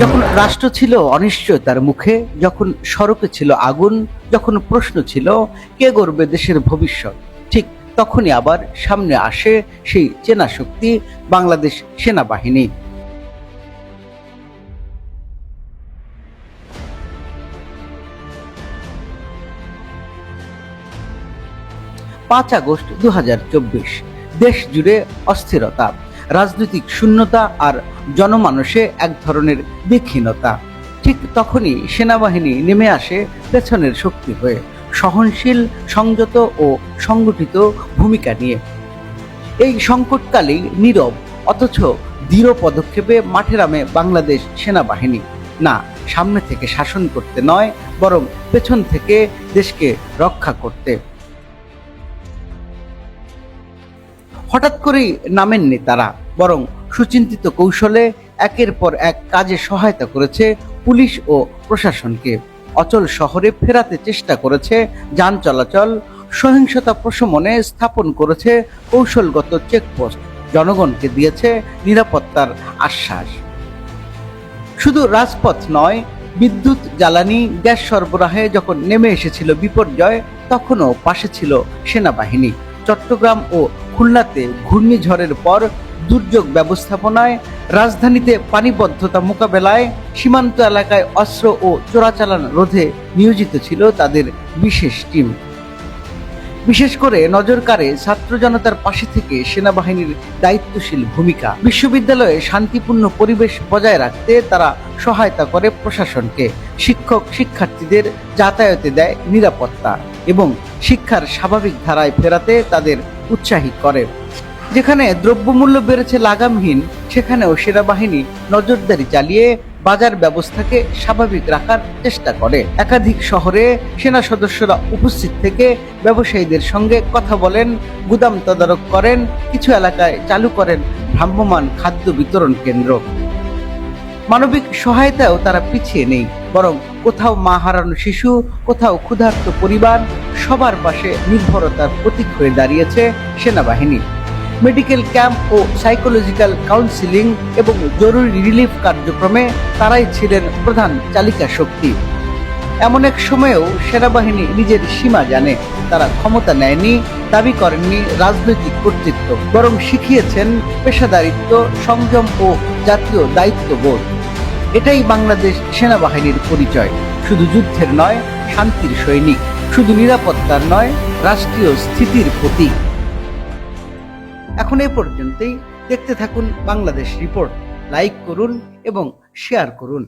যখন রাষ্ট্র ছিল অনিশ্চয়তার মুখে, যখন সড়কে ছিল আগুন, যখন প্রশ্ন ছিল কে গড়বে দেশের ভবিষ্যৎ, ঠিক তখনই আবার সামনে আসে সেই চেনা শক্তি, বাংলাদেশ সেনাবাহিনী। 5 আগস্ট 2024, দেশ জুড়ে অস্থিরতা, রাজনৈতিক শূন্যতা আর জনমানসে এক ধরনের বিক্ষীণতা। ঠিক তখনই সেনাবাহিনী নেমে আসে পেছনের শক্তি হয়ে, সহনশীল, সংযত ও সংগঠিত ভূমিকা নিয়ে। এই সংকটকালেই নীরব অথচ দৃঢ় পদক্ষেপে মাঠে নামে বাংলাদেশ সেনাবাহিনী। না সামনে থেকে শাসন করতে নয়, বরং পেছন থেকে দেশকে রক্ষা করতে। হঠাৎ করেই নামেননি তারা, বরং সুচিন্তিত কৌশলে একের পর এক কাজে সহায়তা করেছে পুলিশ ও প্রশাসনকে। অচল শহরে ফেরাতে চেষ্টা করেছে যান চলাচল, সহিংসতা প্রশমনে স্থাপন করেছে কৌশলগত চেকপোস্ট, জনগণকে দিয়েছে নিরাপত্তার আশ্বাস। শুধু রাজপথ নয়, বিদ্যুৎ, জ্বালানি, গ্যাস সরবরাহে যখন নেমে এসেছিল বিপর্যয়, তখনও পাশে ছিল সেনাবাহিনী। চট্টগ্রাম ও খুলনাতে ঘূর্ণিঝড়ের পর দুর্যোগ ব্যবস্থাপনায়, রাজধানীতে পানিবদ্ধতা মোকাবেলায়, সীমান্ত এলাকায় অস্ত্র ও চোরাচালান রোধে নিয়োজিত ছিল তাদের বিশেষ টিম। বিশেষ করে নজর কাড়ে ছাত্র জনতার পাশে থেকে সেনাবাহিনীর দায়িত্বশীল ভূমিকা। বিশ্ববিদ্যালয়ে শান্তিপূর্ণ পরিবেশ বজায় রাখতে তারা সহায়তা করে প্রশাসনকে, শিক্ষক শিক্ষার্থীদের যাতায়াতে দেয় নিরাপত্তা এবং শিক্ষার স্বাভাবিক ধারায় ফেরাতে তাদের উৎসাহিত করে। যেখানে দ্রব্যমূল্য বেড়েছে লাগামহীন, সেখানেও সেনাবাহিনী নজরদারি চালিয়ে বাজার ব্যবস্থাকে স্বাভাবিক রাখার চেষ্টা করে। একাধিক শহরে সেনা সদস্যরা উপস্থিত থেকে ব্যবসায়ীদের সঙ্গে কথা বলেন, গুদাম তদারক করেন, কিছু এলাকায় চালু করেন ভ্রাম্যমাণ খাদ্য বিতরণ কেন্দ্র। মানবিক সহায়তাও তারা পিছিয়ে নেই, বরং কোথাও মা হারানো শিশু, কোথাও ক্ষুধার্ত পরিবার, সবার পাশে নির্ভরতার প্রতীক হয়ে দাঁড়িয়েছে সেনাবাহিনী। মেডিকেল ক্যাম্প ও সাইকোলজিক্যাল কাউন্সিলিং এবং জরুরি রিলিফ কার্যক্রমে তারাই ছিলেন প্রধান চালিকা শক্তি। এমন এক সময়েও সেনাবাহিনী নিজের সীমা জানে। তারা ক্ষমতা নেয়নি, দাবি করেননি রাজনৈতিক কর্তৃত্ব, বরং শিখিয়েছেন পেশাদারিত্ব, সংযম ও জাতীয় দায়িত্ববোধ। এটাই বাংলাদেশ সেনাবাহিনীর পরিচয়। শুধু যুদ্ধের নয়, শান্তির সৈনিক। শুধু নিরাপত্তার নয়, রাষ্ট্রীয় স্থিতির প্রতীক। এখন এই পর্যন্তই। দেখতে থাকুন বাংলাদেশ রিপোর্ট। লাইক করুন এবং শেয়ার করুন।